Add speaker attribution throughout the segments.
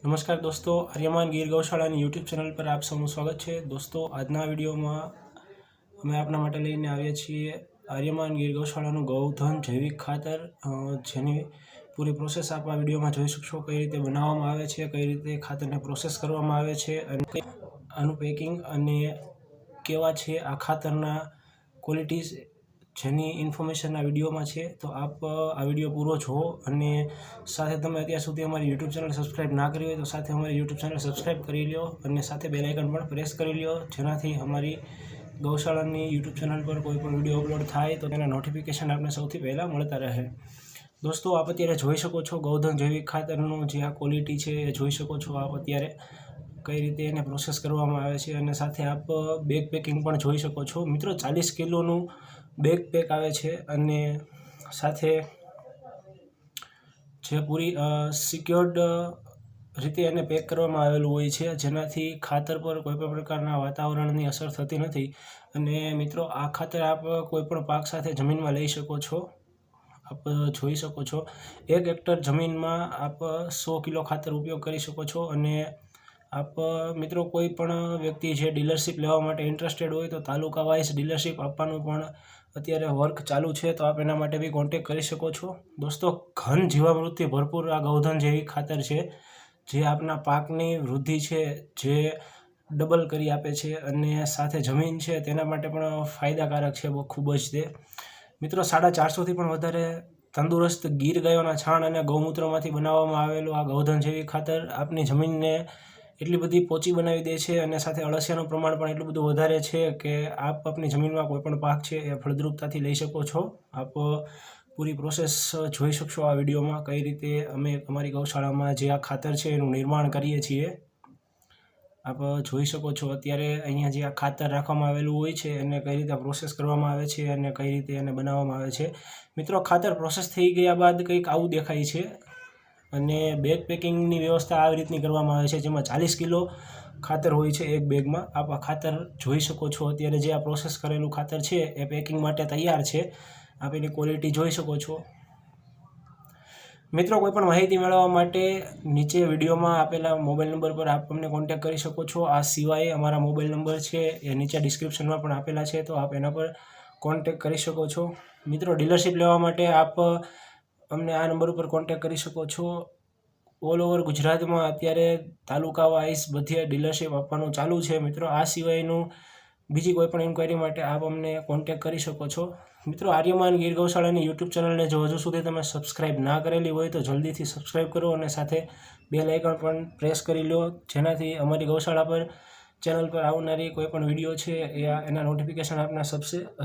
Speaker 1: नमस्कार दोस्तों, Aryaman Gir गौशाळाની YouTube channel पर आप સૌનું સ્વાગત છે। दोस्तों, આજના વિડીયોમાં અમે આપના માટે લઈને આવ્યા છીએ આર્યમાન ગીર ગૌશાળાનું ગૌધન જૈવિક ખાતર, જેની પૂરી પ્રોસેસ આપ આ વિડીયોમાં જોઈ શકશો। કઈ રીતે બનાવવામાં આવે છે, કઈ રીતે ખાતરને પ્રોસેસ કરવામાં આવે છે અને આનું પેકિંગ અને કેવા છે આ ખાતરના ક્વોલિટીઝ, જેની ઇન્ફોર્મેશન આ વિડીયોમાં છે। તો આપ આ વિડીયો પૂરો જુઓ અને સાથે તમે અત્યાર સુધી અમારી યુટ્યુબ ચેનલ સબસ્ક્રાઈબ ના કરી હોય તો સાથે અમારી યુટ્યુબ ચેનલ સબસ્ક્રાઈબ કરી લો અને સાથે બેલ આઇકન પણ પ્રેસ કરી લો, જેનાથી અમારી ગૌશાળાની યુટ્યુબ ચેનલ પર કોઈ પણ વિડીયો અપલોડ થાય તો તેના નોટિફિકેશન આપને સૌથી પહેલાં મળતા રહે। દોસ્તો, આપ અત્યારે જોઈ શકો છો ગૌધન જૈવિક ખાતરનું જે આ ક્વોલિટી છે એ જોઈ શકો છો આપ અત્યારે કઈ રીતે એને પ્રોસેસ કરવામાં આવે છે અને સાથે આપ બેગ પેકિંગ પણ જોઈ શકો છો। મિત્રો, 40 કિલોનું બેગ પેક આવે છે અને સાથે જે પૂરી સિક્યોર્ડ રીતે એને પેક કરવામાં આવેલું હોય છે, જેનાથી ખાતર પર કોઈપણ પ્રકારના વાતાવરણની અસર થતી નથી। અને મિત્રો, આ ખાતર આપ કોઈપણ પાક સાથે જમીનમાં લઈ શકો છો। આપ જોઈ શકો છો 1 હેક્ટર જમીનમાં આપ 100 કિલો ખાતર ઉપયોગ કરી શકો છો। અને આપ મિત્રો કોઈ પણ વ્યક્તિ જે ડીલરશીપ લેવા માટે ઇન્ટરેસ્ટેડ હોય તો તાલુકા વાઇઝ ડીલરશીપ આપવાનું પણ અત્યારે વર્ક ચાલુ છે, તો આપ એના માટે બી કોન્ટેક્ટ કરી શકો છો। દોસ્તો, ઘન જીવામૃતથી ભરપૂર આ ગૌધન જૈવિક ખાતર છે, જે આપના પાકની વૃદ્ધિ છે જે ડબલ કરી આપે છે અને સાથે જમીન છે તેના માટે પણ ફાયદાકારક છે ખૂબ જ તે। મિત્રો, 450થી પણ વધારે તંદુરસ્ત ગીર ગાયોના છાણ અને ગૌમૂત્રમાંથી બનાવવામાં આવેલું આ ગૌધન જૈવિક ખાતર આપની જમીનને એટલી બધી પોચી બનાવી દે છે અને સાથે અળસિયાનું પ્રમાણ પણ એટલું બધું વધારે છે કે આપ આપની જમીનમાં કોઈપણ પાક છે એ ફળદ્રુપતાથી લઈ શકો છો। આપ પૂરી પ્રોસેસ જોઈ શકશો આ વિડીયોમાં, કઈ રીતે અમે અમારી ગૌશાળામાં જે આ ખાતર છે એનું નિર્માણ કરીએ છીએ। આપ જોઈ શકો છો અત્યારે અહીંયા જે આ ખાતર રાખવામાં આવેલું હોય છે એને કઈ રીતે પ્રોસેસ કરવામાં આવે છે અને કઈ રીતે એને બનાવવામાં આવે છે। મિત્રો, ખાતર પ્રોસેસ થઈ ગયા બાદ કંઈક આવું દેખાય છે અને બેગ પેકિંગની વ્યવસ્થા આવી રીતની કરવામાં આવે છે, જેમાં 40 કિલો ખાતર હોય છે એક બેગમાં। આપ આ ખાતર જોઈ શકો છો અત્યારે જે આ પ્રોસેસ કરેલું ખાતર છે એ પેકિંગ માટે તૈયાર છે। આપ એની ક્વોલિટી જોઈ શકો છો। મિત્રો, કોઈપણ માહિતી મેળવવા માટે નીચે વિડીયોમાં આપેલા મોબાઈલ નંબર પર આપ અમને કોન્ટેક્ટ કરી શકો છો। આ સિવાય અમારા મોબાઈલ નંબર છે એ નીચે ડિસ્ક્રિપ્શનમાં પણ આપેલા છે, તો આપ એના પર કોન્ટેક્ટ કરી શકો છો। મિત્રો, ડીલરશીપ લેવા માટે આપ અમને આ નંબર ઉપર કોન્ટેક્ટ કરી શકો છો। ઓલ ઓવર ગુજરાતમાં અત્યારે તાલુકા વાઇઝ બધે ડીલરશીપ આપવાનું ચાલુ છે। મિત્રો, આ સિવાયનું બીજી કોઈપણ ઇન્ક્વાયરી માટે આપ અમને કોન્ટેક્ટ કરી શકો છો। મિત્રો, આર્યમાન ગીર ગૌશાળાની યુટ્યુબ ચેનલને જો હજુ સુધી તમે સબસ્ક્રાઈબ ના કરેલી હોય તો જલ્દીથી સબસ્ક્રાઈબ કરો અને સાથે બેલ આઇકન પણ પ્રેસ કરી લો, જેનાથી અમારી ગૌશાળા પર ચેનલ પર આવનારી કોઈપણ વિડીયો છે એના નોટિફિકેશન આપના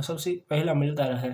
Speaker 1: સૌથી પહેલાં મળતા રહે।